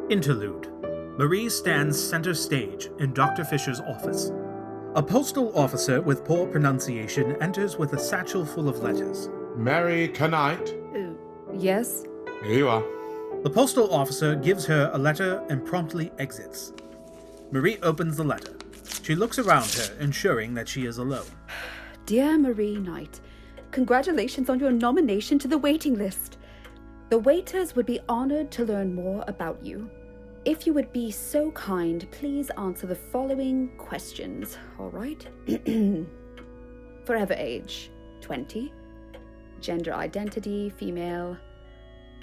Interlude. Marie stands center stage in Dr. Fisher's office. A postal officer with poor pronunciation enters with a satchel full of letters. Mary Knight? Yes? Here you are. The postal officer gives her a letter and promptly exits. Marie opens the letter. She looks around her, ensuring that she is alone. Dear Marie Knight, congratulations on your nomination to the waiting list. The waiters would be honored to learn more about you. If you would be so kind, please answer the following questions, all right? Forever age, 20. Gender identity, female.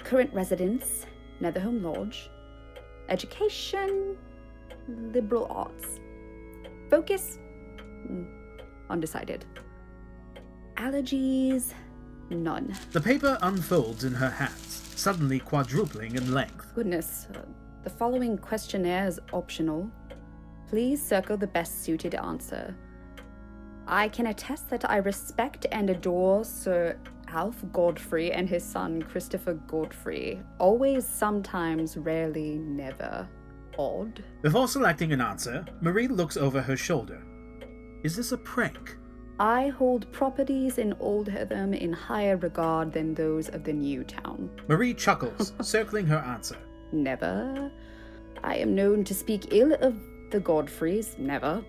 Current residence, Netherhome Lodge. Education, liberal arts. Focus, undecided. Allergies, none. The paper unfolds in her hands, suddenly quadrupling in length. Goodness, the following questionnaire is optional. Please circle the best suited answer. I can attest that I respect and adore Sir Alf Godfrey and his son Christopher Godfrey. Always, sometimes, rarely, never. Odd. Before selecting an answer, Marie looks over her shoulder. Is this a prank? I hold properties in Old Hertham in higher regard than those of the new town. Marie chuckles, circling her answer. Never. I am known to speak ill of the Godfreys. Never.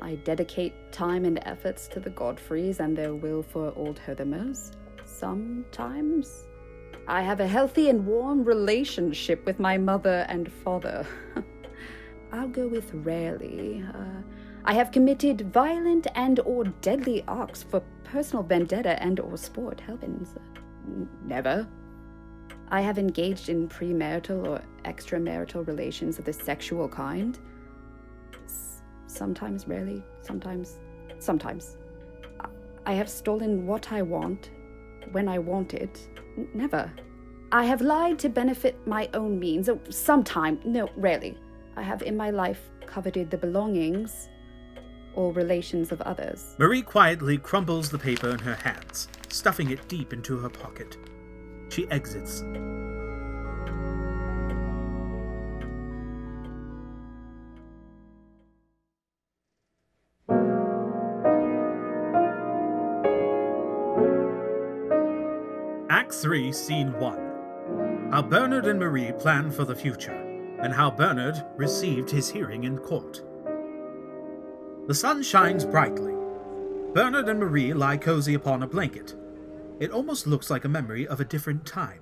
I dedicate time and efforts to the Godfreys and their will for Old Herthamers. Sometimes. I have a healthy and warm relationship with my mother and father. I'll go with rarely. I have committed violent and or deadly acts for personal vendetta and or sport. Heavens. Never. I have engaged in premarital or extramarital relations of the sexual kind. Sometimes, rarely, sometimes. I have stolen what I want, when I want it. Never. I have lied to benefit my own means. Sometime. No, rarely. I have in my life coveted the belongings or relations of others. Marie quietly crumbles the paper in her hands, stuffing it deep into her pocket. She exits. Act 3, Scene 1. How Bernard and Marie plan for the future, and how Bernard received his hearing in court. The sun shines brightly. Bernard and Marie lie cozy upon a blanket. It almost looks like a memory of a different time.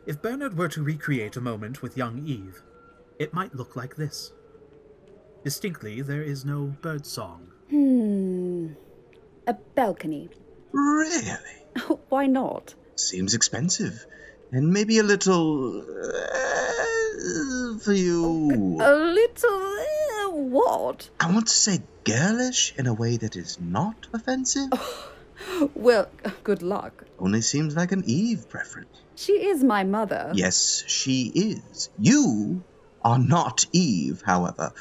If Bernard were to recreate a moment with young Eve, it might look like this. Distinctly, there is no birdsong. A balcony. Really? Why not? Seems expensive. And maybe a little... for you... A little... what? I want to say girlish in a way that is not offensive. Well, good luck. Only seems like an Eve preference. She is my mother. Yes, she is. You are not Eve, however.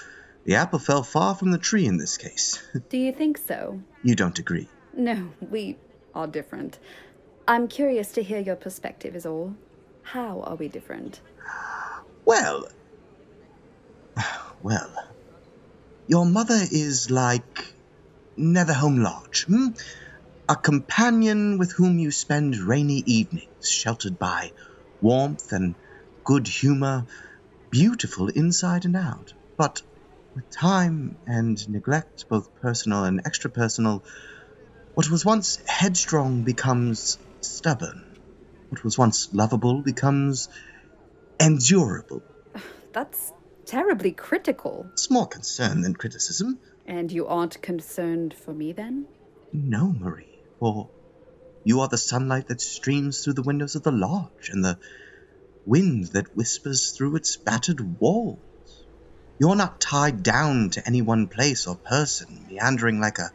The apple fell far from the tree in this case. Do you think so? You don't agree? No, we are different. I'm curious to hear your perspective is all. How are we different? Well, your mother is like Netherhome Lodge, A companion with whom you spend rainy evenings, sheltered by warmth and good humor, beautiful inside and out. But with time and neglect, both personal and extra-personal, what was once headstrong becomes stubborn. What was once lovable becomes endurable. That's terribly critical. It's more concern than criticism. And you aren't concerned for me, then? No, Marie, for you are the sunlight that streams through the windows of the lodge and the wind that whispers through its battered walls. You're not tied down to any one place or person, meandering like a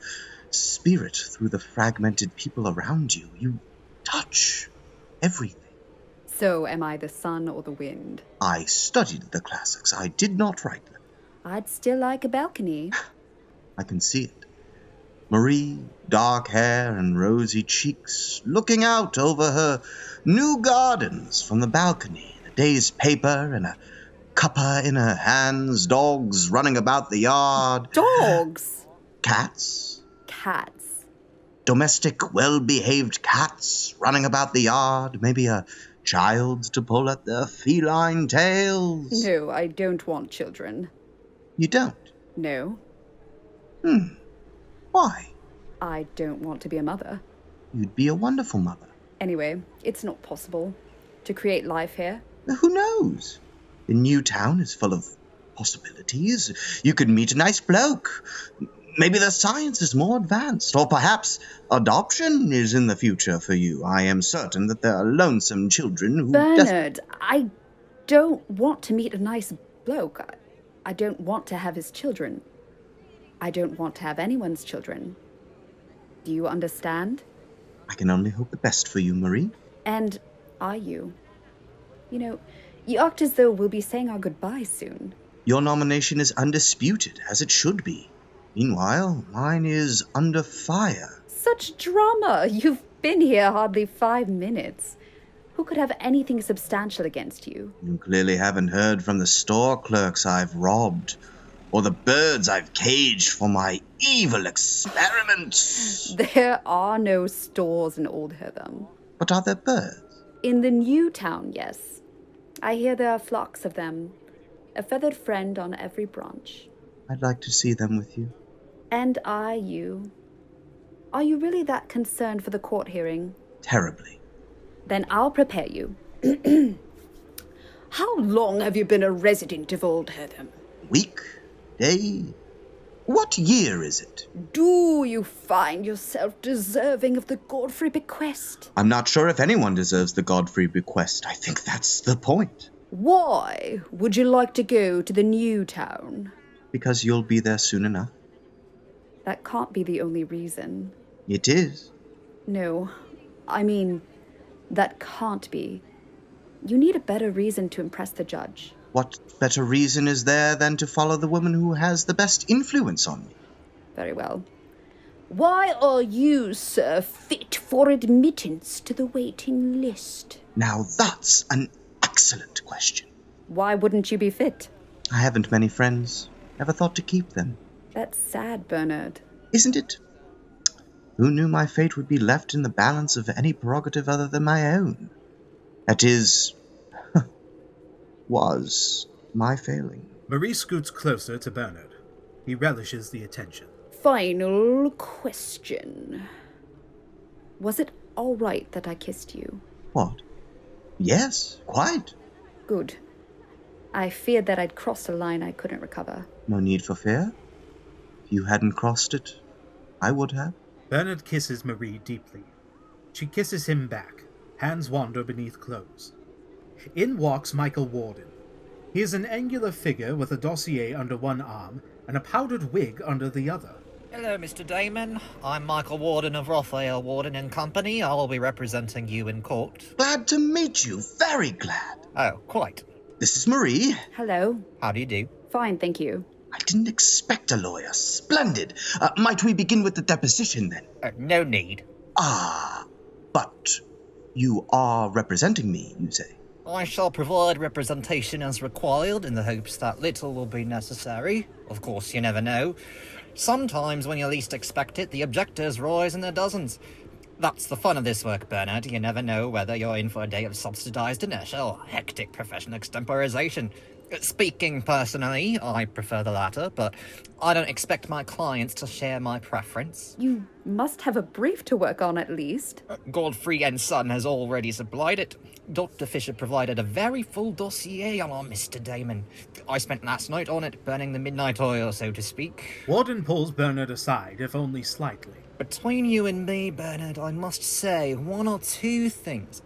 spirit through the fragmented people around you. You touch everything. So am I the sun or the wind? I studied the classics. I did not write them. I'd still like a balcony. I can see it. Marie, dark hair and rosy cheeks, looking out over her new gardens from the balcony, a day's paper and a cuppa in her hands, dogs running about the yard. Dogs? Cats. Cats. Domestic, well-behaved cats running about the yard. Maybe a child to pull at their feline tails. No, I don't want children. You don't? No, Why? I don't want to be a mother. You'd be a wonderful mother. Anyway, it's not possible to create life here. Who knows? The new town is full of possibilities. You could meet a nice bloke. Maybe the science is more advanced, or perhaps adoption is in the future for you. I am certain that there are lonesome children who... Bernard, I don't want to meet a nice bloke. I don't want to have his children. I don't want to have anyone's children. Do you understand? I can only hope the best for you, Marie. And are you? You know, you act as though we'll be saying our goodbyes soon. Your nomination is undisputed, as it should be. Meanwhile, mine is under fire. Such drama! You've been here hardly 5 minutes. Who could have anything substantial against you? You clearly haven't heard from the store clerks I've robbed, or the birds I've caged for my evil experiments. There are no stores in Old Hertham. But are there birds? In the new town, yes. I hear there are flocks of them. A feathered friend on every branch. I'd like to see them with you. And are you? Are you really that concerned for the court hearing? Terribly. Then I'll prepare you. How long have you been a resident of Old Hertham? Week? Day? What year is it? Do you find yourself deserving of the Godfrey bequest? I'm not sure if anyone deserves the Godfrey bequest. I think that's the point. Why would you like to go to the new town? Because you'll be there soon enough. That can't be the only reason. It is. No, I mean, that can't be. You need a better reason to impress the judge. What better reason is there than to follow the woman who has the best influence on me? Very well. Why are you, sir, fit for admittance to the waiting list? Now that's an excellent question. Why wouldn't you be fit? I haven't many friends. Never thought to keep them. That's sad, Bernard. Isn't it? Who knew my fate would be left in the balance of any prerogative other than my own? That is... was my failing. Marie scoots closer to Bernard. He relishes the attention. Final question. Was it all right that I kissed you? What? Yes, quite. Good. I feared that I'd crossed a line I couldn't recover. No need for fear. If you hadn't crossed it, I would have. Bernard kisses Marie deeply. She kisses him back. Hands wander beneath clothes. In walks Michael Warden. He is an angular figure with a dossier under one arm and a powdered wig under the other. Hello, Mr. Dayman. I'm Michael Warden of Raphael Warden and Company. I'll be representing you in court. Glad to meet you. Very glad. Oh, quite. This is Marie. Hello. How do you do? Fine, thank you. I didn't expect a lawyer. Splendid. Might we begin with the deposition, then? No need. Ah, but you are representing me, you say? I shall provide representation as required in the hopes that little will be necessary. Of course, you never know. Sometimes when you least expect it, the objectors rise in their dozens. That's the fun of this work, Bernard. You never know whether you're in for a day of subsidized inertia or hectic professional extemporization. Speaking personally, I prefer the latter, but I don't expect my clients to share my preference. You must have a brief to work on at least. Godfrey and Son has already supplied it. Dr. Fisher provided a very full dossier on our Mr. Dayman. I spent last night on it, burning the midnight oil, so to speak. Warden pulls Bernard aside, if only slightly. Between you and me, Bernard, I must say one or two things.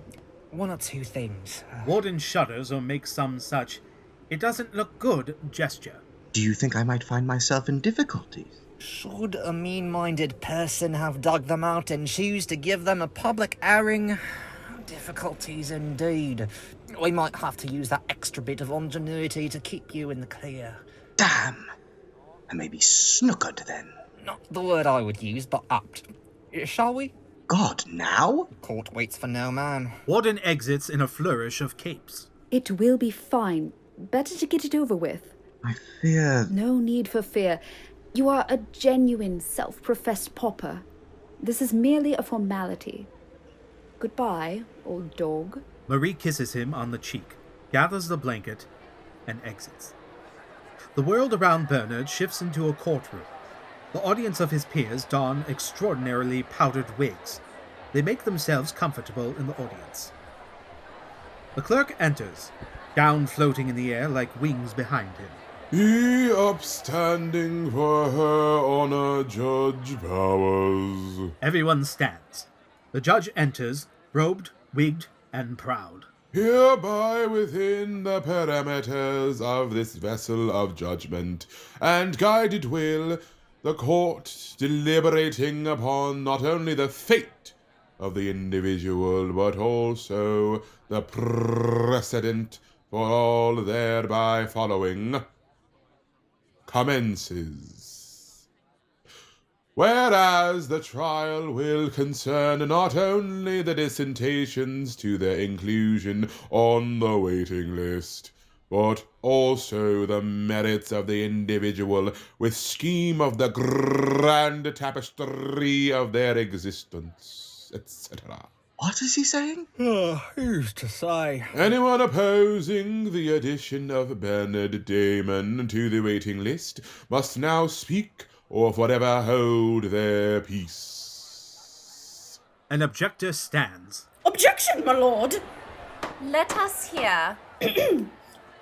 Warden shudders or makes some such "it doesn't look good" gesture. Do you think I might find myself in difficulties? Should a mean-minded person have dug them out and choose to give them a public airing? Difficulties indeed. We might have to use that extra bit of ingenuity to keep you in the clear. Damn. I may be snookered, then. Not the word I would use, but apt. Shall we? God, now? Court waits for no man. Warden exits in a flourish of capes. It will be fine. Better to get it over with. I fear... No need for fear. You are a genuine, self-professed pauper. This is merely a formality. Goodbye, old dog. Marie kisses him on the cheek, gathers the blanket, and exits. The world around Bernard shifts into a courtroom. The audience of his peers don extraordinarily powdered wigs. They make themselves comfortable in the audience. The clerk enters, gown floating in the air like wings behind him. Be upstanding for her honor, Judge Powers. Everyone stands. The judge enters, robed, wigged, and proud. Hereby within the parameters of this vessel of judgment, and guided will, the court deliberating upon not only the fate of the individual, but also the precedent for all thereby following, commences. Whereas the trial will concern not only the dissensions to their inclusion on the waiting list, but also the merits of the individual with scheme of the grand tapestry of their existence, etc. What is he saying? Who's to say? Anyone opposing the addition of Bernard Dayman to the waiting list must now speak or forever hold their peace. An objector stands. Objection, my lord! Let us hear.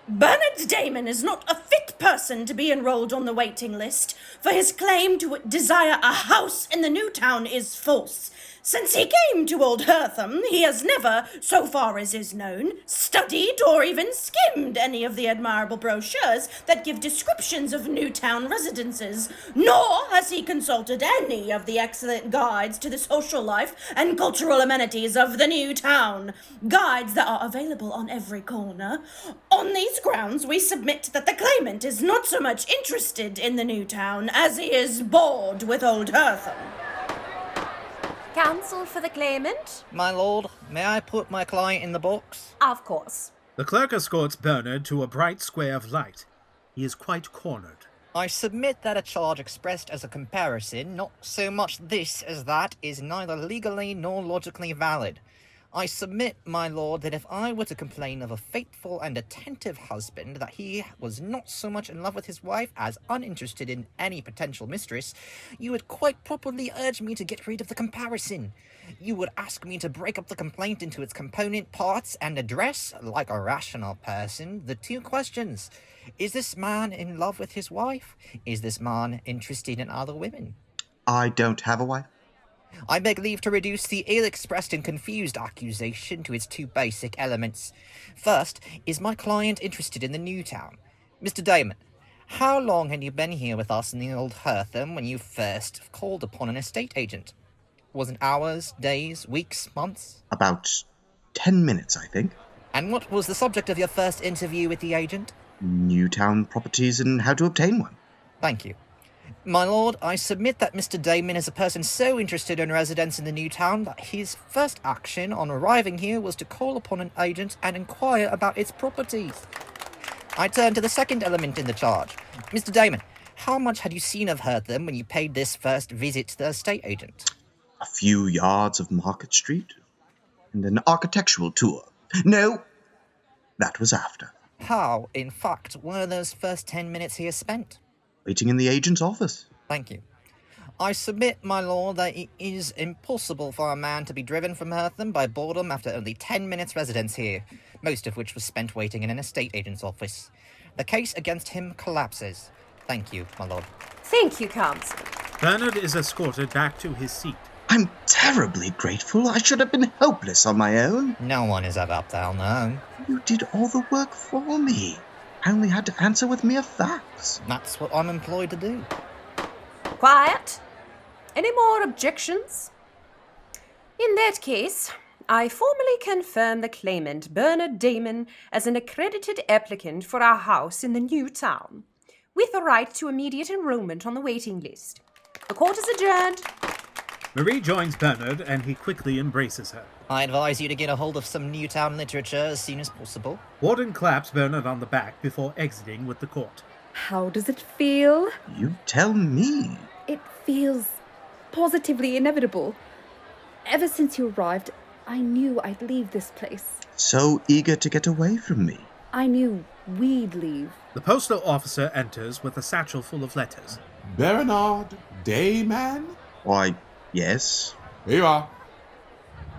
Bernard Dayman is not a fit person to be enrolled on the waiting list, for his claim to desire a house in the new town is false. Since he came to Old Hertham, he has never, so far as is known, studied or even skimmed any of the admirable brochures that give descriptions of new town residences, nor has he consulted any of the excellent guides to the social life and cultural amenities of the new town, guides that are available on every corner. On these grounds, we submit that the claimant is not so much interested in the new town as he is bored with Old Hertham. Counsel for the claimant? My lord, may I put my client in the box? Of course. The clerk escorts Bernard to a bright square of light. He is quite cornered. I submit that a charge expressed as a comparison, not so much this as that, is neither legally nor logically valid. I submit, my lord, that if I were to complain of a faithful and attentive husband, that he was not so much in love with his wife as uninterested in any potential mistress, you would quite properly urge me to get rid of the comparison. You would ask me to break up the complaint into its component parts and address, like a rational person, the two questions. Is this man in love with his wife? Is this man interested in other women? I don't have a wife. I beg leave to reduce the ill-expressed and confused accusation to its two basic elements. First, is my client interested in the new town? Mr. Dayman, how long had you been here with us in the Old Hertham when you first called upon an estate agent? Was it hours, days, weeks, months? About 10 minutes, I think. And what was the subject of your first interview with the agent? Newtown properties and how to obtain one. Thank you. My lord, I submit that Mr. Dayman is a person so interested in residence in the new town that his first action on arriving here was to call upon an agent and inquire about its properties. I turn to the second element in the charge. Mr. Dayman, how much had you seen of Hertham when you paid this first visit to the estate agent? A few yards of Market Street and an architectural tour. No, that was after. How, in fact, were those first 10 minutes here spent? Waiting in the agent's office. Thank you. I submit, my lord, that it is impossible for a man to be driven from Hertham by boredom after only 10 minutes residence here, most of which was spent waiting in an estate agent's office. The case against him collapses. Thank you, my lord. Thank you, counsel. Bernard is escorted back to his seat. I'm terribly grateful. I should have been hopeless on my own. No one is ever up there, no. You did all the work for me. I only had to answer with mere facts. That's what I'm employed to do. Quiet. Any more objections? In that case, I formally confirm the claimant, Bernard Dayman, as an accredited applicant for our house in the new town, with the right to immediate enrollment on the waiting list. The court is adjourned. Marie joins Bernard and he quickly embraces her. I advise you to get a hold of some Newtown literature as soon as possible. Warden claps Bernard on the back before exiting with the court. How does it feel? You tell me. It feels positively inevitable. Ever since you arrived, I knew I'd leave this place. So eager to get away from me. I knew we'd leave. The postal officer enters with a satchel full of letters. Bernard Dayman? Why, yes. Here you are.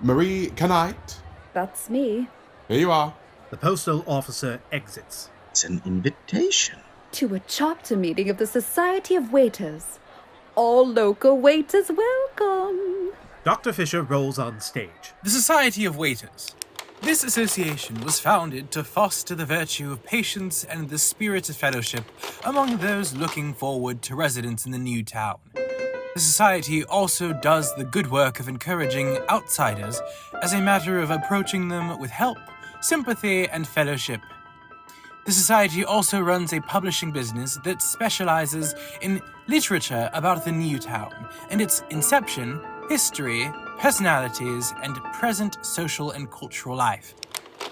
Marie Canite? That's me. Here you are. The postal officer exits. It's an invitation. To a chapter meeting of the Society of Waiters. All local waiters welcome. Dr. Fisher rolls on stage. The Society of Waiters. This association was founded to foster the virtue of patience and the spirit of fellowship among those looking forward to residence in the new town. The Society also does the good work of encouraging outsiders as a matter of approaching them with help, sympathy, and fellowship. The Society also runs a publishing business that specializes in literature about the new town and its inception, history, personalities, and present social and cultural life.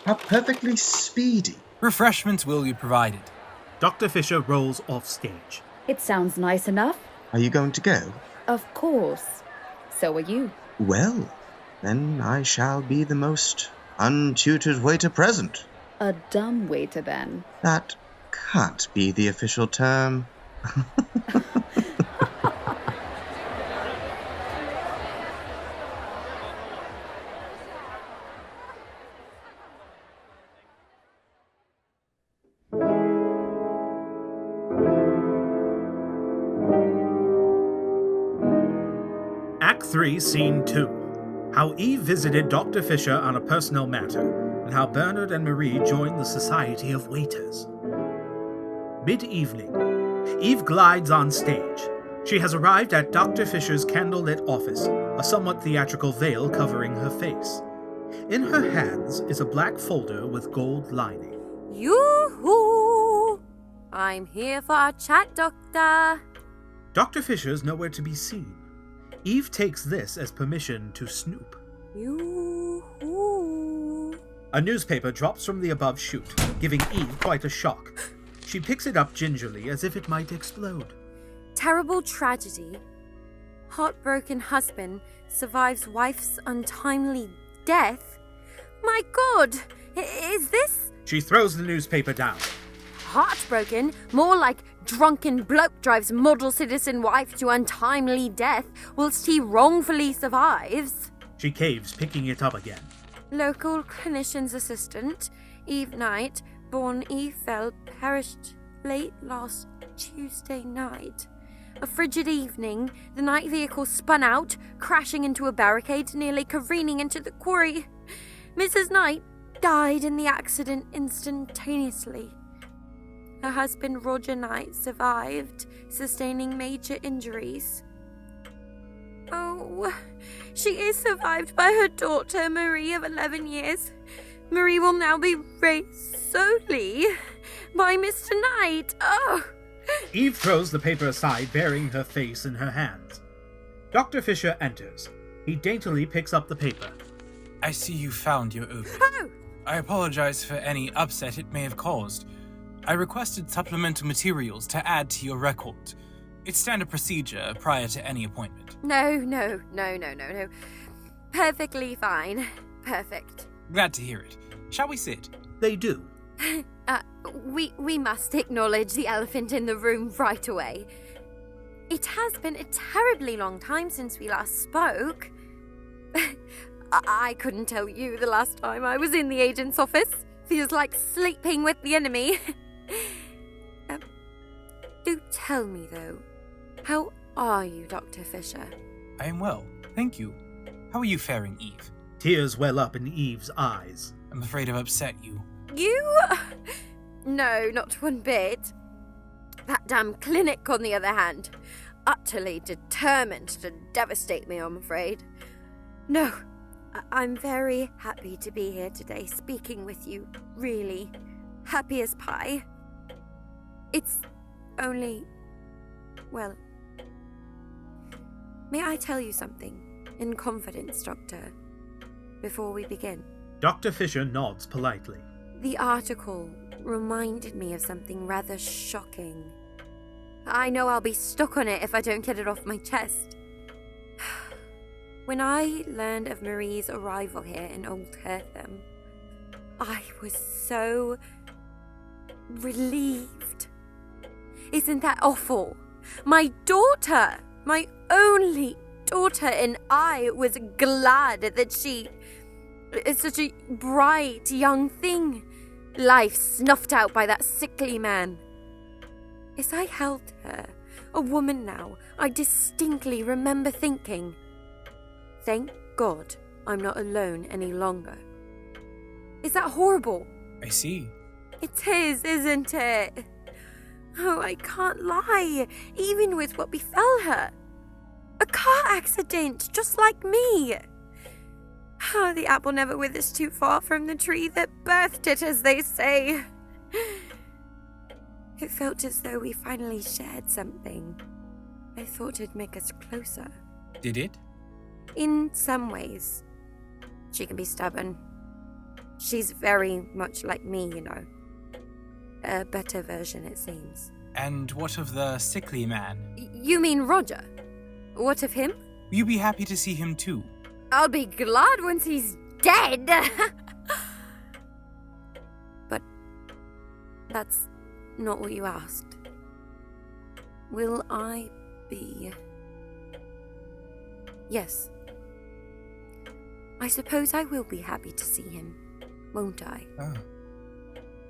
How perfectly speedy. Refreshments will be provided. Dr. Fisher rolls off stage. It sounds nice enough. Are you going to go? Of course. So are you. Well, then I shall be the most untutored waiter present. A dumb waiter, then. That can't be the official term. Act 3, Scene 2. How Eve visited Dr. Fisher on a personal matter, and how Bernard and Marie joined the Society of Waiters. Mid-evening. Eve glides on stage. She has arrived at Dr. Fisher's candlelit office, a somewhat theatrical veil covering her face. In her hands is a black folder with gold lining. Yoo-hoo! I'm here for our chat, Doctor. Dr. Fisher's nowhere to be seen. Eve takes this as permission to snoop. Yoo-hoo! A newspaper drops from the above chute, giving Eve quite a shock. She picks it up gingerly as if it might explode. Terrible tragedy. Heartbroken husband survives wife's untimely death. My God! Is this... She throws the newspaper down. Heartbroken? More like drunken bloke drives model citizen wife to untimely death whilst he wrongfully survives. She caves, picking it up again. Local clinician's assistant, Eve Knight, born Eve Fell, perished late last Tuesday night. A frigid evening, the night vehicle spun out, crashing into a barricade, nearly careening into the quarry. Mrs. Knight died in the accident instantaneously. Her husband, Roger Knight, survived, sustaining major injuries. Oh, she is survived by her daughter, Marie, of 11 years. Marie will now be raised solely by Mr. Knight. Oh! Eve throws the paper aside, burying her face in her hands. Dr. Fisher enters. He daintily picks up the paper. I see you found your open. Oh! I apologize for any upset it may have caused. I requested supplemental materials to add to your record. It's standard procedure prior to any appointment. No. Perfectly fine. Perfect. Glad to hear it. Shall we sit? They do. We must acknowledge the elephant in the room right away. It has been a terribly long time since we last spoke. I couldn't tell you the last time I was in the agent's office. Feels like sleeping with the enemy. Do tell me, though, how are you, Dr. Fisher? I am well, thank you. How are you faring, Eve? Tears well up in Eve's eyes. I'm afraid I've upset you. You? No, not one bit. That damn clinic, on the other hand, utterly determined to devastate me, I'm afraid. No, I'm very happy to be here today, speaking with you, really. Happy as pie. It's only... well... May I tell you something? in confidence, Doctor, before we begin. Dr. Fisher nods politely. The article reminded me of something rather shocking. I know I'll be stuck on it if I don't get it off my chest. When I learned of Marie's arrival here in Old Hertham, I was so relieved. Isn't that awful? My daughter, my only daughter, and I was glad that she is such a bright young thing. Life snuffed out by that sickly man. As I held her, a woman now, I distinctly remember thinking, thank God I'm not alone any longer. Is that horrible? I see. It is, isn't it? Oh, I can't lie, even with what befell her. A car accident, just like me. Oh, the apple never withers too far from the tree that birthed it, as they say. It felt as though we finally shared something. I thought it'd make us closer. Did it? In some ways. She can be stubborn. She's very much like me, you know. A better version, it seems. And what of the sickly man? You mean Roger? What of him? Will you be happy to see him too? I'll be glad once he's dead. But that's not what you asked. Will I be... Yes. I suppose I will be happy to see him, won't I? Oh.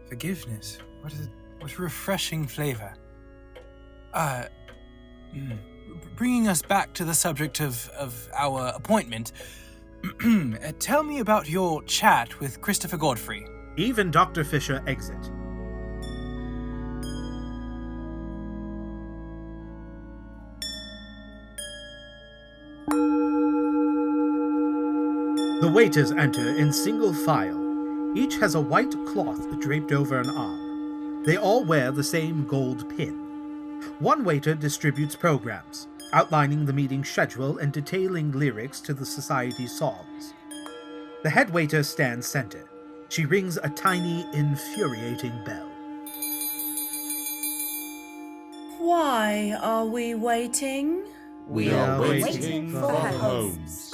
Forgiveness. What a refreshing flavor. Bringing us back to the subject of our appointment, tell me about your chat with Christopher Godfrey. Eve and Dr. Fisher exit. The waiters enter in single file. Each has a white cloth draped over an arm. They all wear the same gold pin. One waiter distributes programs, outlining the meeting schedule and detailing lyrics to the society's songs. The head waiter stands center. She rings a tiny, infuriating bell. Why are we waiting? We are waiting for Holmes.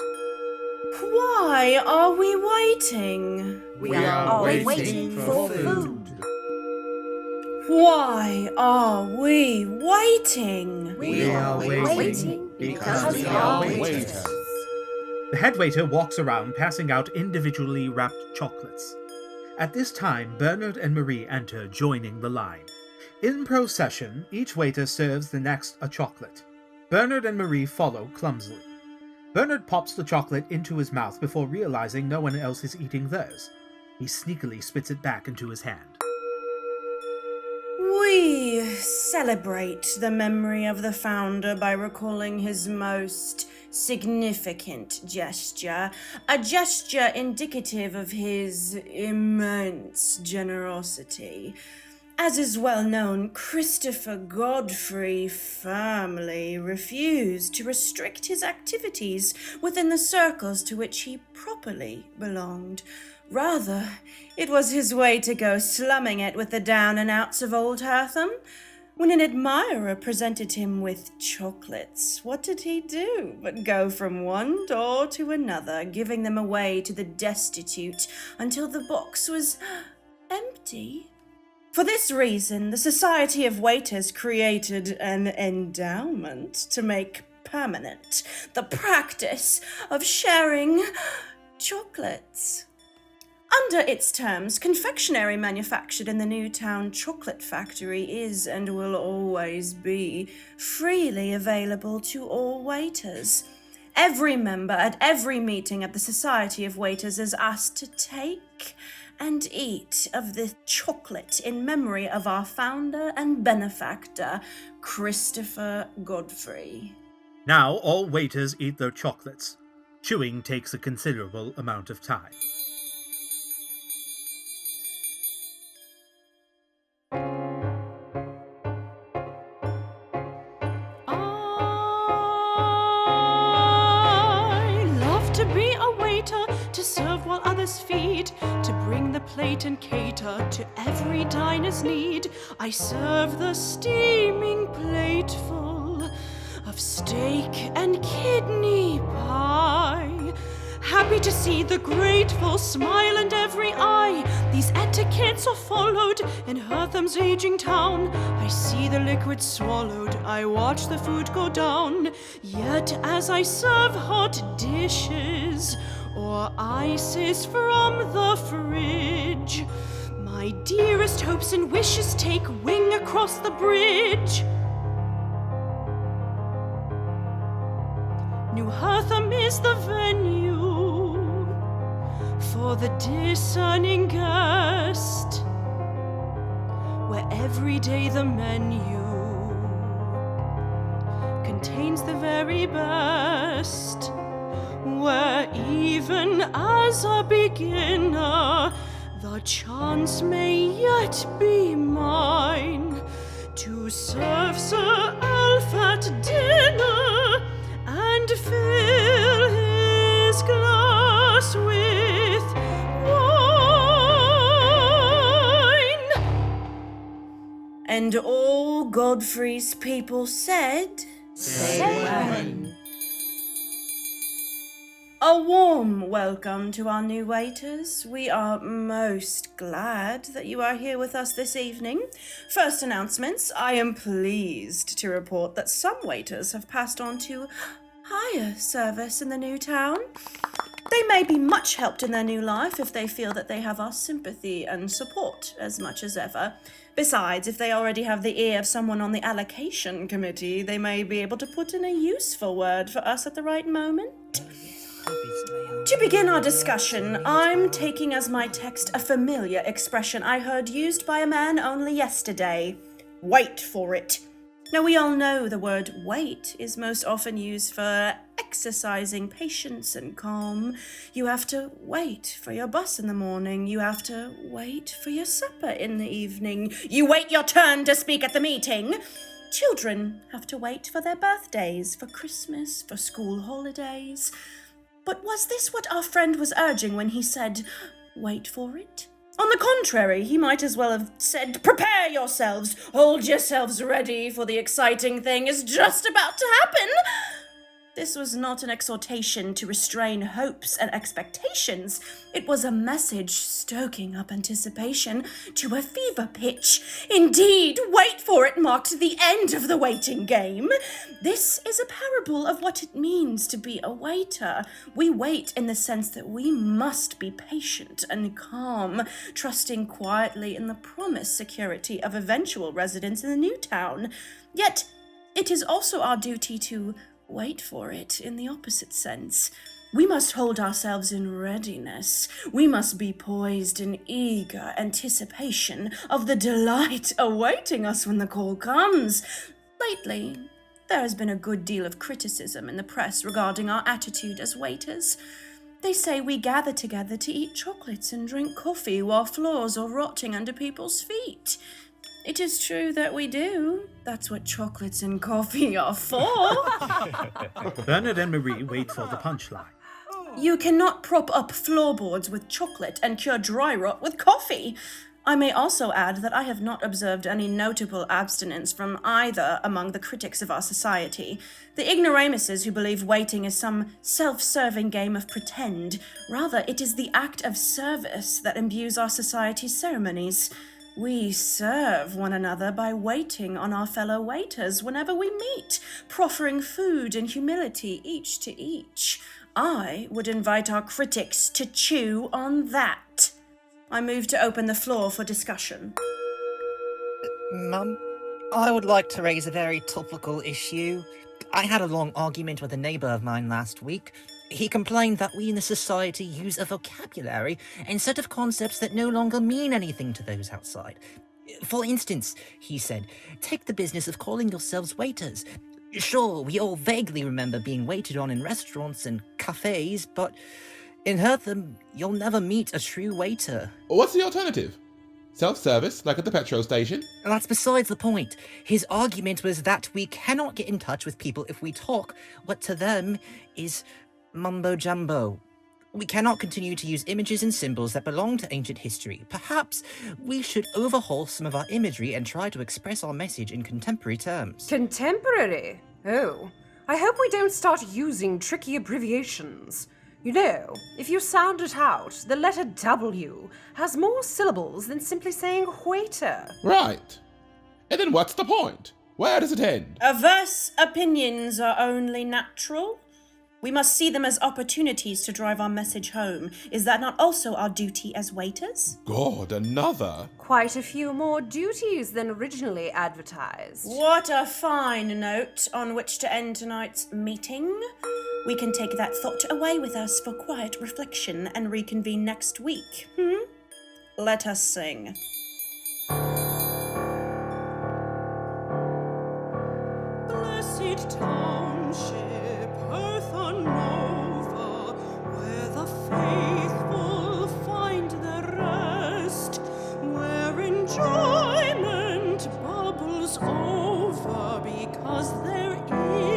Why are we waiting? We are waiting for food. Why are we waiting? We are waiting because we are waiters. The head waiter walks around passing out individually wrapped chocolates. At this time, Bernard and Marie enter, joining the line. In procession, each waiter serves the next a chocolate. Bernard and Marie follow clumsily. Bernard pops the chocolate into his mouth before realizing no one else is eating theirs. He sneakily spits it back into his hand. We celebrate the memory of the founder by recalling his most significant gesture, a gesture indicative of his immense generosity. As is well known, Christopher Godfrey firmly refused to restrict his activities within the circles to which he properly belonged. Rather, it was his way to go slumming it with the down and outs of Old Hertham. When an admirer presented him with chocolates, what did he do but go from one door to another, giving them away to the destitute until the box was empty? For this reason, the Society of Waiters created an endowment to make permanent the practice of sharing chocolates. Under its terms, confectionery manufactured in the Newtown Chocolate Factory is and will always be freely available to all waiters. Every member at every meeting of the Society of Waiters is asked to take and eat of the chocolate in memory of our founder and benefactor, Christopher Godfrey. Now all waiters eat their chocolates. Chewing takes a considerable amount of time. I serve while others feed, to bring the plate and cater to every diner's need. I serve the steaming plateful of steak and kidney pie. Happy to see the grateful smile in every eye. These etiquettes are followed in Hertham's aging town. I see the liquid swallowed, I watch the food go down. Yet as I serve hot dishes or ices from the fridge, my dearest hopes and wishes take wing across the bridge. New Hertham is the venue for the discerning guest, where every day the menu contains the very best, where even as a beginner the chance may yet be mine to serve Sir Alf at dinner and fill his glass with wine. And all Godfrey's people said, Say when. A warm welcome to our new waiters. We are most glad that you are here with us this evening. First announcements. I am pleased to report that some waiters have passed on to higher service in the new town. They may be much helped in their new life if they feel that they have our sympathy and support as much as ever. Besides, if they already have the ear of someone on the allocation committee, they may be able to put in a useful word for us at the right moment. To begin our discussion, I'm taking as my text a familiar expression I heard used by a man only yesterday. Wait for it. Now, we all know the word wait is most often used for exercising patience and calm. You have to wait for your bus in the morning. You have to wait for your supper in the evening. You wait your turn to speak at the meeting. Children have to wait for their birthdays, for Christmas, for school holidays. But was this what our friend was urging when he said, wait for it? On the contrary, he might as well have said, prepare yourselves, hold yourselves ready, for the exciting thing is just about to happen. This was not an exhortation to restrain hopes and expectations. It was a message stoking up anticipation to a fever pitch. Indeed, wait for it marked the end of the waiting game. This is a parable of what it means to be a waiter. We wait in the sense that we must be patient and calm, trusting quietly in the promised security of eventual residence in the new town. Yet, it is also our duty to wait for it in the opposite sense. We must hold ourselves in readiness. We must be poised in eager anticipation of the delight awaiting us when the call comes. Lately, there has been a good deal of criticism in the press regarding our attitude as waiters. They say we gather together to eat chocolates and drink coffee while floors are rotting under people's feet. It is true that we do. That's what chocolates and coffee are for. Bernard and Marie wait for the punchline. You cannot prop up floorboards with chocolate and cure dry rot with coffee. I may also add that I have not observed any notable abstinence from either among the critics of our society. The ignoramuses who believe waiting is some self-serving game of pretend. Rather, it is the act of service that imbues our society's ceremonies. We serve one another by waiting on our fellow waiters whenever we meet, proffering food in humility each to each. I would invite our critics to chew on that. I move to open the floor for discussion. Mum, I would like to raise a very topical issue. I had a long argument with a neighbour of mine last week. He complained that we in the society use a vocabulary instead of concepts that no longer mean anything to those outside. For instance, he said, take the business of calling yourselves waiters. Sure, we all vaguely remember being waited on in restaurants and cafes, but in Hertham, you'll never meet a true waiter. What's the alternative? Self-service, like at the petrol station? That's besides the point. His argument was that we cannot get in touch with people if we talk what to them is mumbo-jumbo. We cannot continue to use images and symbols that belong to ancient history. Perhaps we should overhaul some of our imagery and try to express our message in contemporary terms. Contemporary? Oh, I hope we don't start using tricky abbreviations. You know, if you sound it out, the letter W has more syllables than simply saying waiter. Right. And then what's the point? Where does it end? Averse opinions are only natural. We must see them as opportunities to drive our message home. Is that not also our duty as waiters? God, another? Quite a few more duties than originally advertised. What a fine note on which to end tonight's meeting. We can take that thought away with us for quiet reflection and reconvene next week. Let us sing. Blessed township, Hertha Nova, where the faithful find their rest, where enjoyment bubbles over because there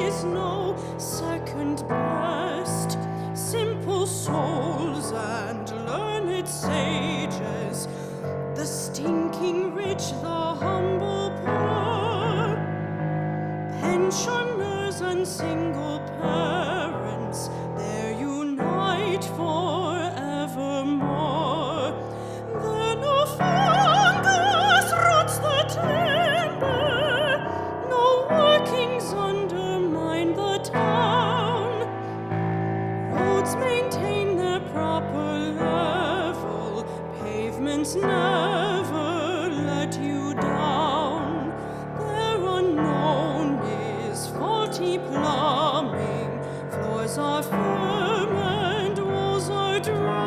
is no second best. Simple souls and learned sages, the stinking rich, the humble poor, pensioners and single parents, there unite forevermore. There no fungus rots the timber, no workings undermine the town. Roads maintain their proper level, pavements never let you down. Their unknown is faulty plumbing, floors are firm and walls are dry.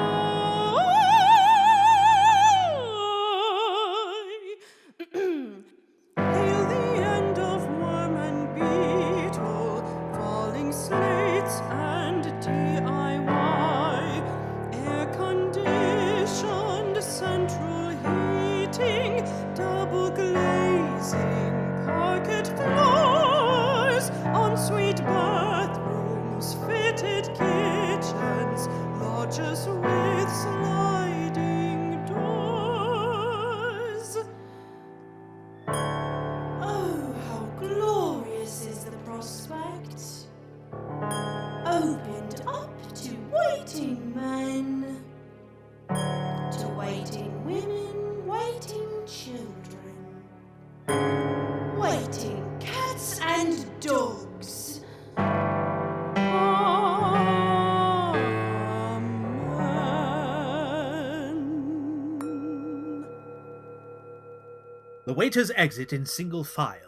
Hail the end of worm and beetle, falling slates and DIY, air-conditioned central heating, double glazing, parquet floors, ensuite bathrooms, fitted kitchens, lodges with sliding doors. Oh, how glorious is the prospect, opened up to waiting men, to waiting women, waiting children, waiting cats and dogs. Amen. The waiters exit in single file.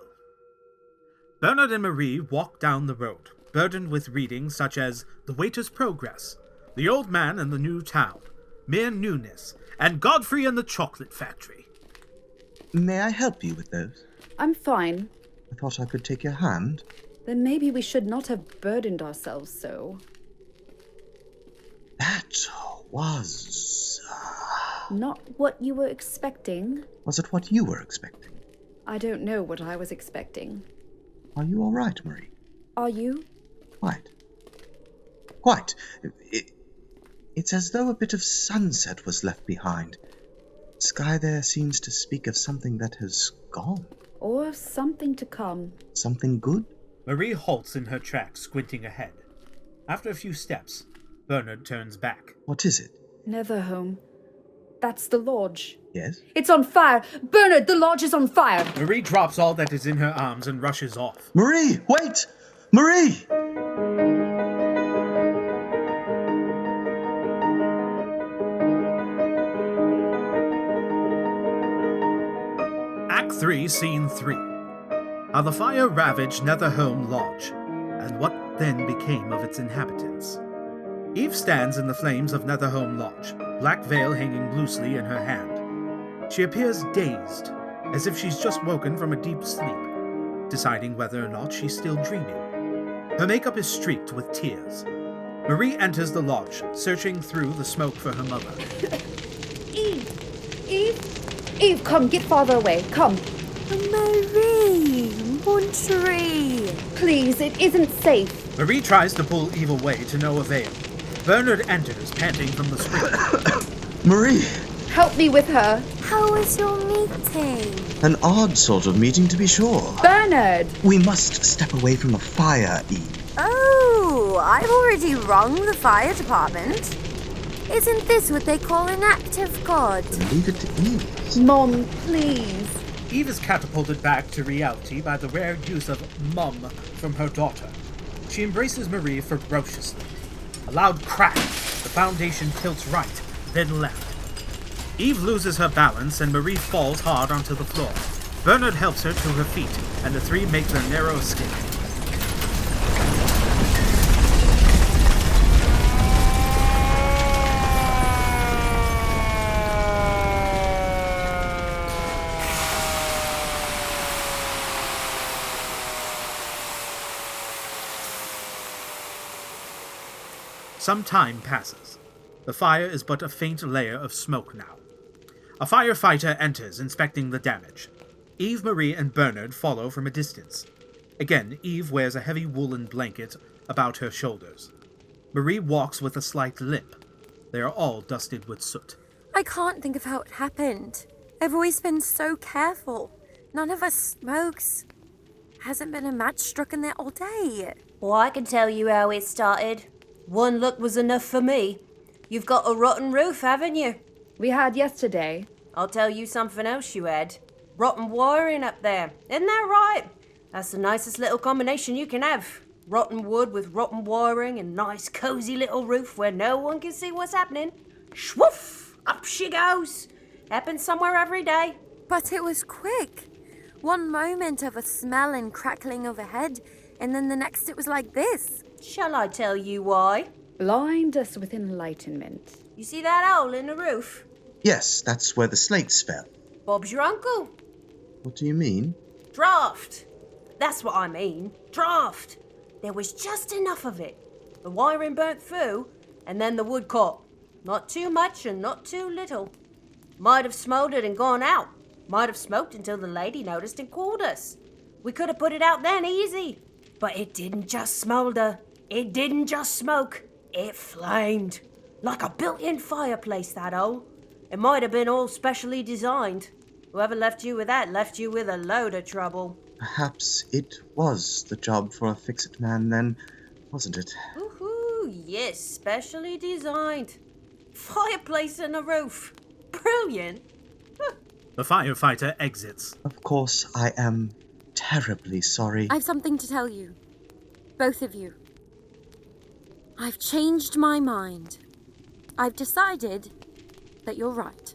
Bernard and Marie walk down the road, burdened with readings such as The Waiter's Progress, The Old Man and the New Town, Mere Newness, and Godfrey and the Chocolate Factory. May I help you with those? I'm fine. I thought I could take your hand. Then maybe we should not have burdened ourselves so. That was... Not what you were expecting. Was it what you were expecting? I don't know what I was expecting. Are you all right, Marie? Are you? Quite. Quite. It's as though a bit of sunset was left behind. The sky there seems to speak of something that has gone. Or something to come. Something good? Marie halts in her tracks, squinting ahead. After a few steps, Bernard turns back. What is it? Netherhome. That's the lodge. Yes? It's on fire! Bernard, the lodge is on fire! Marie drops all that is in her arms and rushes off. Marie, wait! Marie! Act 3, Scene 3. How the fire ravaged Netherhome Lodge, and what then became of its inhabitants. Eve stands in the flames of Netherhome Lodge, black veil hanging loosely in her hand. She appears dazed, as if she's just woken from a deep sleep, deciding whether or not she's still dreaming. Her makeup is streaked with tears. Marie enters the lodge, searching through the smoke for her mother. Eve! Eve! Eve, come, get farther away, come. Marie, Monterey. Please, it isn't safe. Marie tries to pull Eve away to no avail. Bernard enters, panting from the spring. Marie, Help me with her. How was your meeting? an odd sort of meeting to be sure. Bernard! We must step away from the fire, Eve. Oh, I've already rung the fire department. Isn't this what they call an act of God? Leave it to Eve. Mom, please. Eve is catapulted back to reality by the rare use of mum from her daughter. She embraces Marie ferociously. A loud crack. The foundation tilts right, then left. Eve loses her balance and Marie falls hard onto the floor. Bernard helps her to her feet, and the three make their narrow escape. Some time passes. The fire is but a faint layer of smoke now. A firefighter enters, inspecting the damage. Eve, Marie, and Bernard follow from a distance. Again, Eve wears a heavy woolen blanket about her shoulders. Marie walks with a slight limp. They are all dusted with soot. I can't think of how it happened. I've always been so careful. None of us smokes. Hasn't been a match struck in there all day. Well, I can tell you how it started. One look was enough for me. You've got a rotten roof, haven't you? We had yesterday. I'll tell you something else you had. Rotten wiring up there. Isn't that right? That's the nicest little combination you can have. Rotten wood with rotten wiring and nice cozy little roof where no one can see what's happening. Schwoof! Up she goes. Happens somewhere every day. But it was quick. One moment of a smell and crackling overhead, and then the next it was like this. Shall I tell you why? Blind us with enlightenment. You see that hole in the roof? Yes, that's where the slates fell. Bob's your uncle. What do you mean? Draft. That's what I mean. Draft. There was just enough of it. The wiring burnt through, and then the wood caught. Not too much and not too little. Might have smoldered and gone out. Might have smoked until the lady noticed and called us. We could have put it out then easy. But it didn't just smolder. It didn't just smoke. It flamed. Like a built-in fireplace, that hole. It might have been all specially designed. Whoever left you with that left you with a load of trouble. Perhaps it was the job for a fix-it man then, wasn't it? Woohoo! Yes, specially designed. Fireplace in a roof. Brilliant. The firefighter exits. Of course, I am terribly sorry. I've something to tell you. Both of you. I've changed my mind. I've decided that you're right.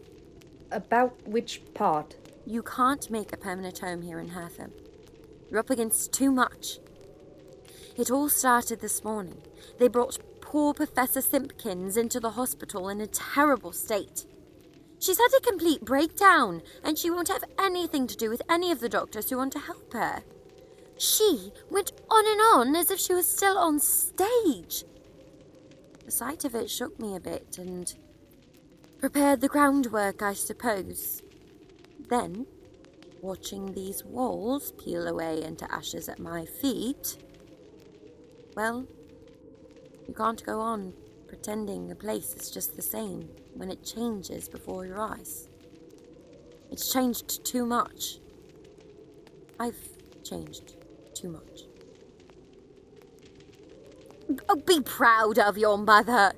About which part? You can't make a permanent home here in Hertham. You're up against too much. It all started this morning. They brought poor Professor Simpkins into the hospital in a terrible state. She's had a complete breakdown, and she won't have anything to do with any of the doctors who want to help her. She went on and on as if she was still on stage. The sight of it shook me a bit and prepared the groundwork, I suppose. Then, watching these walls peel away into ashes at my feet, well, you can't go on pretending a place is just the same when it changes before your eyes. It's changed too much. I've changed too much. Oh, be proud of your mother.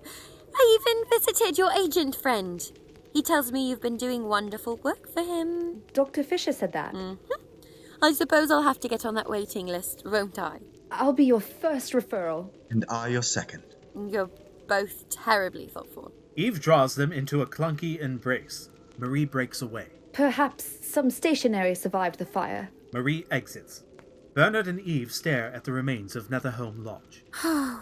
I even visited your agent friend. He tells me you've been doing wonderful work for him. Dr. Fisher said that. I suppose I'll have to get on that waiting list, won't I? I'll be your first referral. And I your second. You're both terribly thoughtful. Eve draws them into a clunky embrace. Marie breaks away. Perhaps some stationery survived the fire. Marie exits. Bernard and Eve stare at the remains of Netherholm Lodge.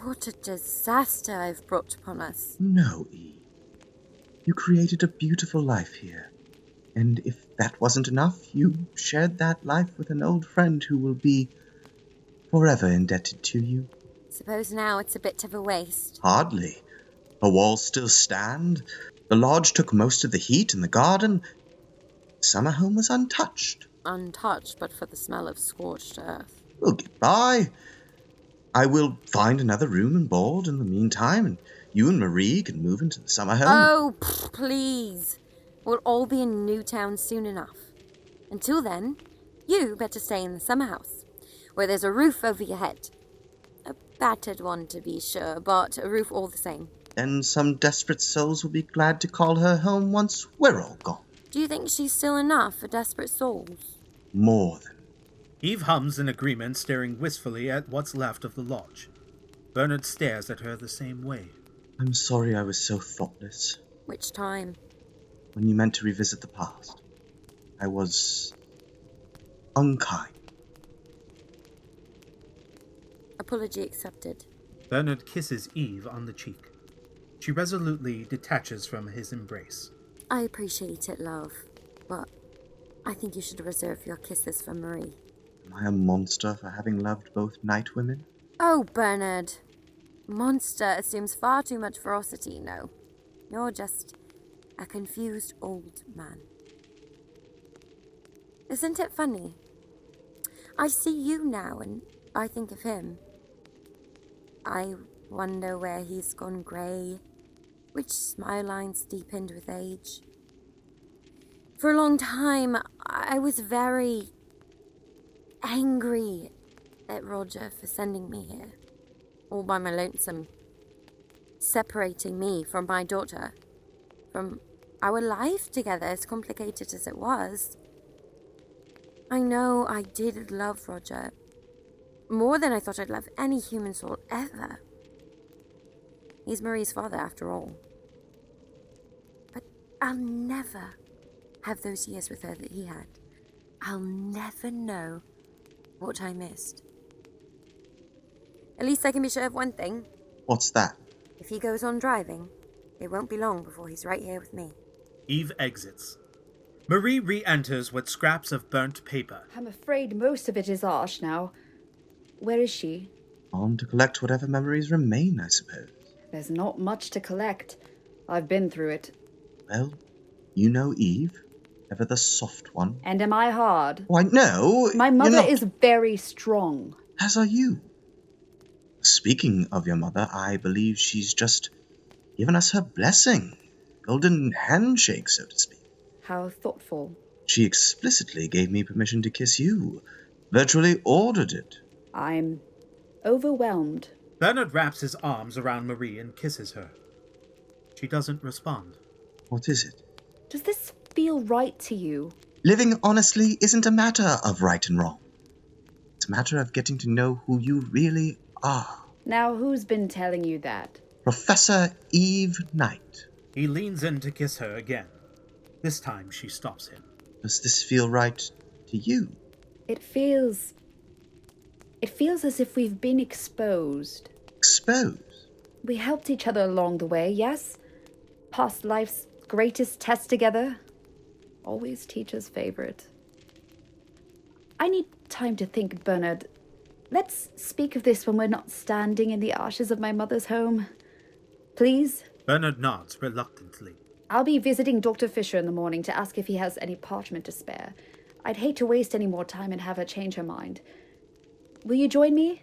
What a disaster I've brought upon us. No, Eve. You created a beautiful life here. And if that wasn't enough, you shared that life with an old friend who will be forever indebted to you. Suppose now it's a bit of a waste. Hardly. The walls still stand. The lodge took most of the heat in the garden. The summer home was untouched. Untouched, but for the smell of scorched earth. We'll get by. I will find another room and board in the meantime, and you and Marie can move into the summer home. Oh, please. We'll all be in Newtown soon enough. Until then, you better stay in the summer house, where there's a roof over your head. A battered one, to be sure, but a roof all the same. And some desperate souls will be glad to call her home once we're all gone. Do you think she's still enough for desperate souls? More than. Eve hums in agreement, staring wistfully at what's left of the lodge. Bernard stares at her the same way. I'm sorry I was so thoughtless. Which time? When you meant to revisit the past. I was unkind. Apology accepted. Bernard kisses Eve on the cheek. She resolutely detaches from his embrace. I appreciate it, love, but I think you should reserve your kisses for Marie. Am I a monster for having loved both night women? Oh, Bernard. Monster assumes far too much ferocity, no. You're just a confused old man. Isn't it funny? I see you now and I think of him. I wonder where he's gone grey, which smile lines deepened with age. For a long time, I was very angry at Roger for sending me here, all by my lonesome, separating me from my daughter, from our life together, as complicated as it was. I know I did love Roger, more than I thought I'd love any human soul ever. He's Marie's father, after all. But I'll never have those years with her that he had. I'll never know what I missed. At least I can be sure of one thing. What's that? If he goes on driving, it won't be long before he's right here with me. Eve exits. Marie re-enters with scraps of burnt paper. I'm afraid most of it is Arsh now. Where is she? On to collect whatever memories remain, I suppose. There's not much to collect. I've been through it. Well, you know Eve, ever the soft one. And am I hard? Why, no. My mother is very strong. As are you. Speaking of your mother, I believe she's just given us her blessing. Golden handshake, so to speak. How thoughtful. She explicitly gave me permission to kiss you. Virtually ordered it. I'm overwhelmed. Bernard wraps his arms around Marie and kisses her. She doesn't respond. What is it? Does this feel right to you? Living honestly isn't a matter of right and wrong. It's a matter of getting to know who you really are. Now, who's been telling you that? Professor Eve Knight. He leans in to kiss her again. This time she stops him. Does this feel right to you? It feels as if we've been exposed. Exposed? We helped each other along the way, yes? Passed life's greatest test together. Always teacher's favorite. I need time to think, Bernard. Let's speak of this when we're not standing in the ashes of my mother's home. Please? Bernard nods reluctantly. I'll be visiting Dr. Fisher in the morning to ask if he has any parchment to spare. I'd hate to waste any more time and have her change her mind. Will you join me?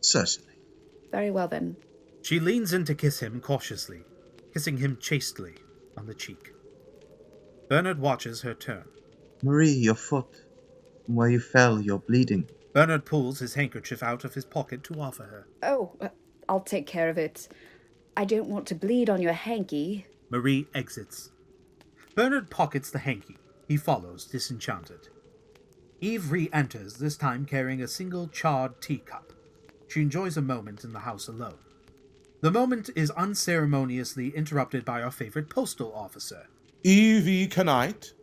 Certainly. Very well, then. She leans in to kiss him cautiously, kissing him chastely on the cheek. Bernard watches her turn. Marie, your foot. From where you fell, you're bleeding. Bernard pulls his handkerchief out of his pocket to offer her. Oh, I'll take care of it. I don't want to bleed on your hanky. Marie exits. Bernard pockets the hanky. He follows, disenchanted. Eve re-enters, this time carrying a single charred teacup. She enjoys a moment in the house alone. The moment is unceremoniously interrupted by our favorite postal officer. Evie Knight?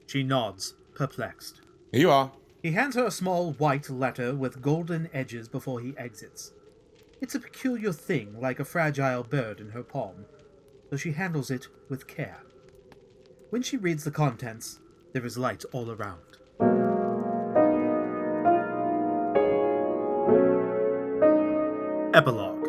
She nods, perplexed. Here you are. He hands her a small white letter with golden edges before he exits. It's a peculiar thing, like a fragile bird in her palm, so she handles it with care. When she reads the contents, there is light all around. Epilogue.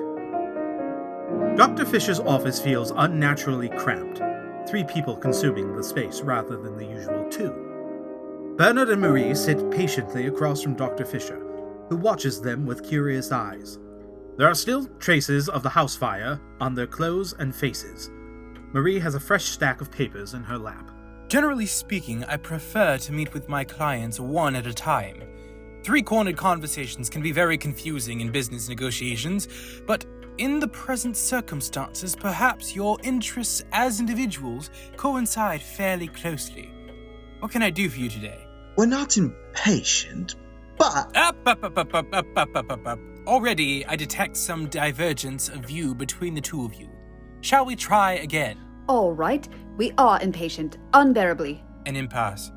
Dr. Fisher's office feels unnaturally cramped, 3 people consuming the space rather than the usual 2. Bernard and Marie sit patiently across from Dr. Fisher, who watches them with curious eyes. There are still traces of the house fire on their clothes and faces. Marie has a fresh stack of papers in her lap. Generally speaking, I prefer to meet with my clients one at a time. Three-cornered conversations can be very confusing in business negotiations, but in the present circumstances, perhaps your interests as individuals coincide fairly closely. What can I do for you today? We're not impatient, but... Up. Already, I detect some divergence of view between the two of you. Shall we try again? All right, we are impatient, unbearably. An impasse.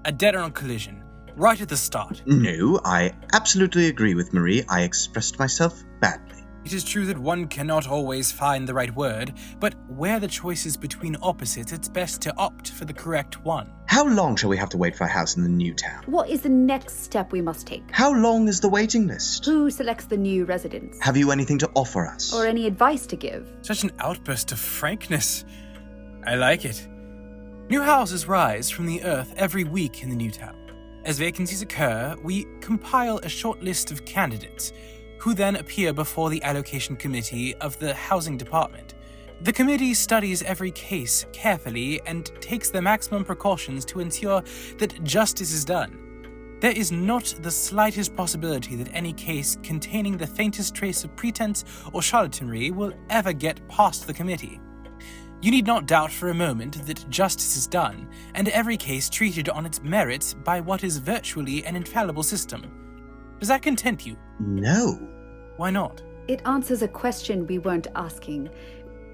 A dead-on collision. Right at the start. No, I absolutely agree with Marie. I expressed myself badly. It is true that one cannot always find the right word, but where the choice is between opposites, it's best to opt for the correct one. How long shall we have to wait for a house in the new town? What is the next step we must take? How long is the waiting list? Who selects the new residents? Have you anything to offer us? Or any advice to give? Such an outburst of frankness. I like it. New houses rise from the earth every week in the new town. As vacancies occur, we compile a short list of candidates, who then appear before the allocation committee of the housing department. The committee studies every case carefully and takes the maximum precautions to ensure that justice is done. There is not the slightest possibility that any case containing the faintest trace of pretense or charlatanry will ever get past the committee. You need not doubt for a moment that justice is done, and every case treated on its merits by what is virtually an infallible system. Does that content you? No. Why not? It answers a question we weren't asking.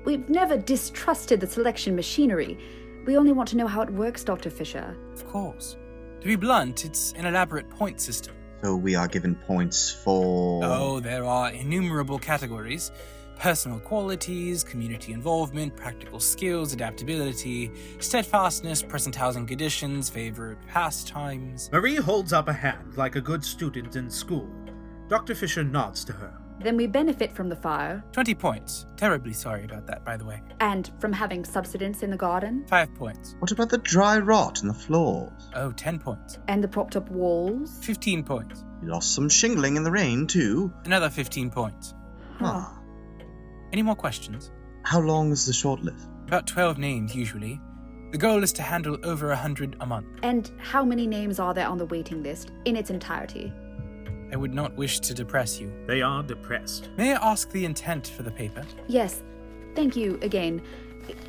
We've never distrusted the selection machinery. We only want to know how it works, Dr. Fisher. Of course. To be blunt, it's an elaborate point system. So we are given points for... Oh, there are innumerable categories. Personal qualities, community involvement, practical skills, adaptability, steadfastness, present housing conditions, favorite pastimes. Marie holds up a hand like a good student in school. Dr. Fisher nods to her. Then we benefit from the fire. 20 points. Terribly sorry about that, by the way. And from having subsidence in the garden. 5 points. What about the dry rot in the floors? Oh, 10 points. And the propped up walls. 15 points. You lost some shingling in the rain, too. Another 15 points. Huh. Any more questions? How long is the shortlist? About 12 names, usually. The goal is to handle over 100 a month. And how many names are there on the waiting list in its entirety? I would not wish to depress you. They are depressed. May I ask the intent for the paper? Yes. Thank you again.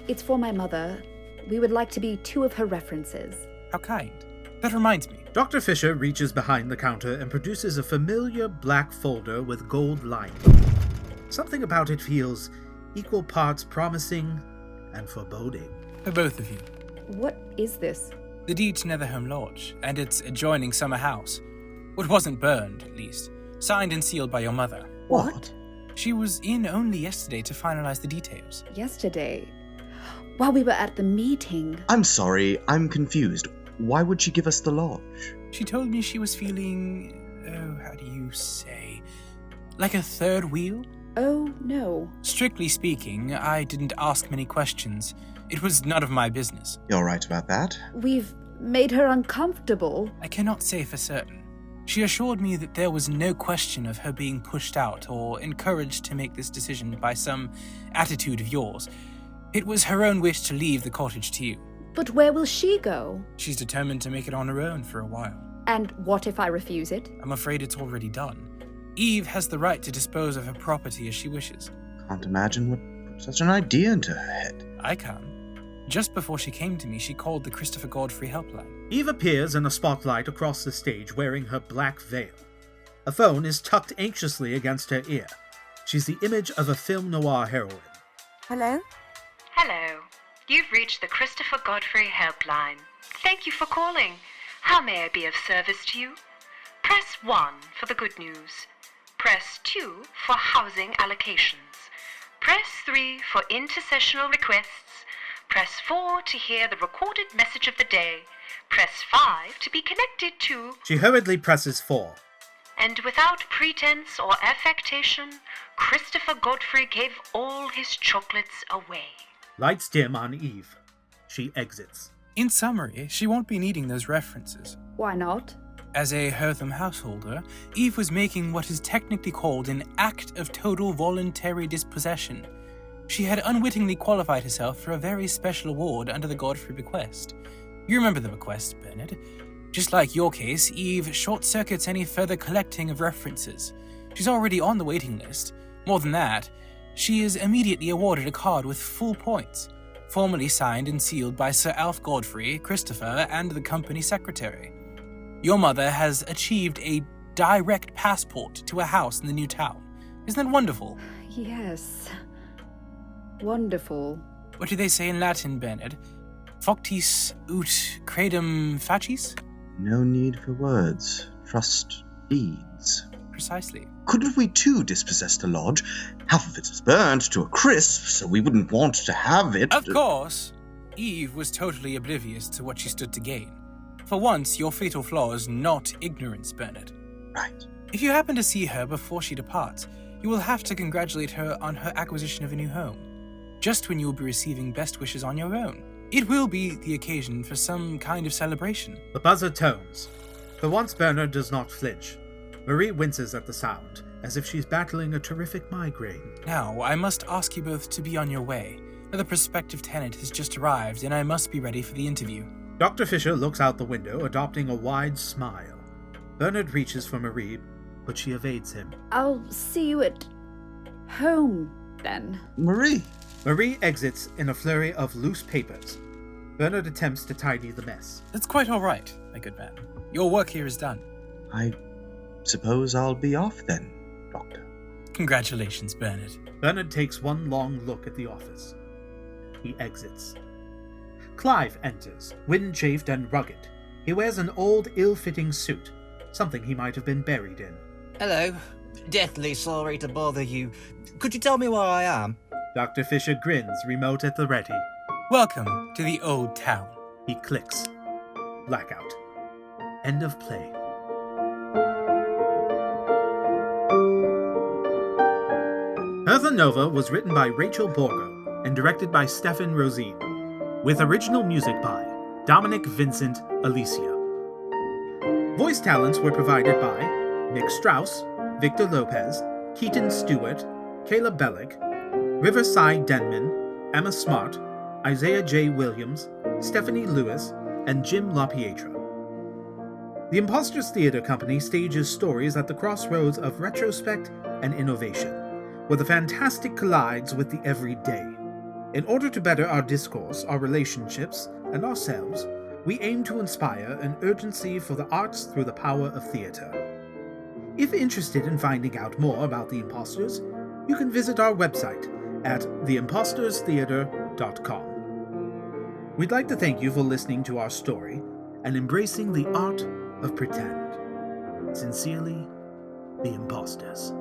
It's for my mother. We would like to be 2 of her references. How kind. That reminds me. Dr. Fisher reaches behind the counter and produces a familiar black folder with gold lining. Something about it feels equal parts promising and foreboding. For both of you. What is this? The deed to Netherhome Lodge and its adjoining summer house. What wasn't burned, at least. Signed and sealed by your mother. What? She was in only yesterday to finalize the details. Yesterday? While we were at the meeting. I'm sorry, I'm confused. Why would she give us the lodge? She told me she was feeling... how do you say? Like a third wheel? Oh, no. Strictly speaking, I didn't ask many questions. It was none of my business. You're right about that. We've made her uncomfortable. I cannot say for certain. She assured me that there was no question of her being pushed out or encouraged to make this decision by some attitude of yours. It was her own wish to leave the cottage to you. But where will she go? She's determined to make it on her own for a while. And what if I refuse it? I'm afraid it's already done. Eve has the right to dispose of her property as she wishes. Can't imagine what put such an idea into her head. I can. Just before she came to me, she called the Christopher Godfrey helpline. Eve appears in a spotlight across the stage wearing her black veil. A phone is tucked anxiously against her ear. She's the image of a film noir heroine. Hello? Hello. You've reached the Christopher Godfrey helpline. Thank you for calling. How may I be of service to you? Press 1 for the good news. Press 2 for housing allocations. Press 3 for intercessional requests. Press 4 to hear the recorded message of the day. Press 5 to be connected to... She hurriedly presses 4. And without pretense or affectation, Christopher Godfrey gave all his chocolates away. Lights dim on Eve. She exits. In summary, she won't be needing those references. Why not? As a Hertham householder, Eve was making what is technically called an act of total voluntary dispossession. She had unwittingly qualified herself for a very special award under the Godfrey bequest. You remember the bequest, Bernard. Just like your case, Eve short-circuits any further collecting of references. She's already on the waiting list. More than that, she is immediately awarded a card with full points, formally signed and sealed by Sir Alf Godfrey, Christopher, and the company secretary. Your mother has achieved a direct passport to a house in the new town. Isn't that wonderful? Yes. Wonderful. What do they say in Latin, Bernard? Factis ut credum facis? No need for words. Trust deeds. Precisely. Couldn't we too dispossess the lodge? Half of it is burned to a crisp, so we wouldn't want to have it. Of course. Eve was totally oblivious to what she stood to gain. For once, your fatal flaw is not ignorance, Bernard. Right. If you happen to see her before she departs, you will have to congratulate her on her acquisition of a new home, just when you will be receiving best wishes on your own. It will be the occasion for some kind of celebration. The buzzer tones. For once, Bernard does not flinch. Marie winces at the sound, as if she's battling a terrific migraine. Now, I must ask you both to be on your way. The prospective tenant has just arrived, and I must be ready for the interview. Dr. Fisher looks out the window, adopting a wide smile. Bernard reaches for Marie, but she evades him. I'll see you at home, then. Marie. Marie exits in a flurry of loose papers. Bernard attempts to tidy the mess. That's quite all right, my good man. Your work here is done. I suppose I'll be off then, Doctor. Congratulations, Bernard. Bernard takes one long look at the office. He exits. Clive enters, wind-chafed and rugged. He wears an old, ill-fitting suit, something he might have been buried in. Hello. Deathly sorry to bother you. Could you tell me where I am? Dr. Fisher grins, remote at the ready. Welcome to the Old Town. He clicks. Blackout. End of play. Hertha Nova was written by Rachel Borgo and directed by Stefan Roseen, with original music by Dominic Vincent Alicia. Voice talents were provided by Nick Strauss, Victor Lopez, Keaton Stewart, Kayla Belec, Riverside Denman, Emma Smart, Isaiah J. Williams, Stephanie Lewis, and Jim LaPietra. The Impostors Theatre Company stages stories at the crossroads of retrospect and innovation, where the fantastic collides with the everyday. In order to better our discourse, our relationships, and ourselves, we aim to inspire an urgency for the arts through the power of theatre. If interested in finding out more about the Impostors, you can visit our website at theimpostorstheatre.com. We'd like to thank you for listening to our story and embracing the art of pretend. Sincerely, the Impostors.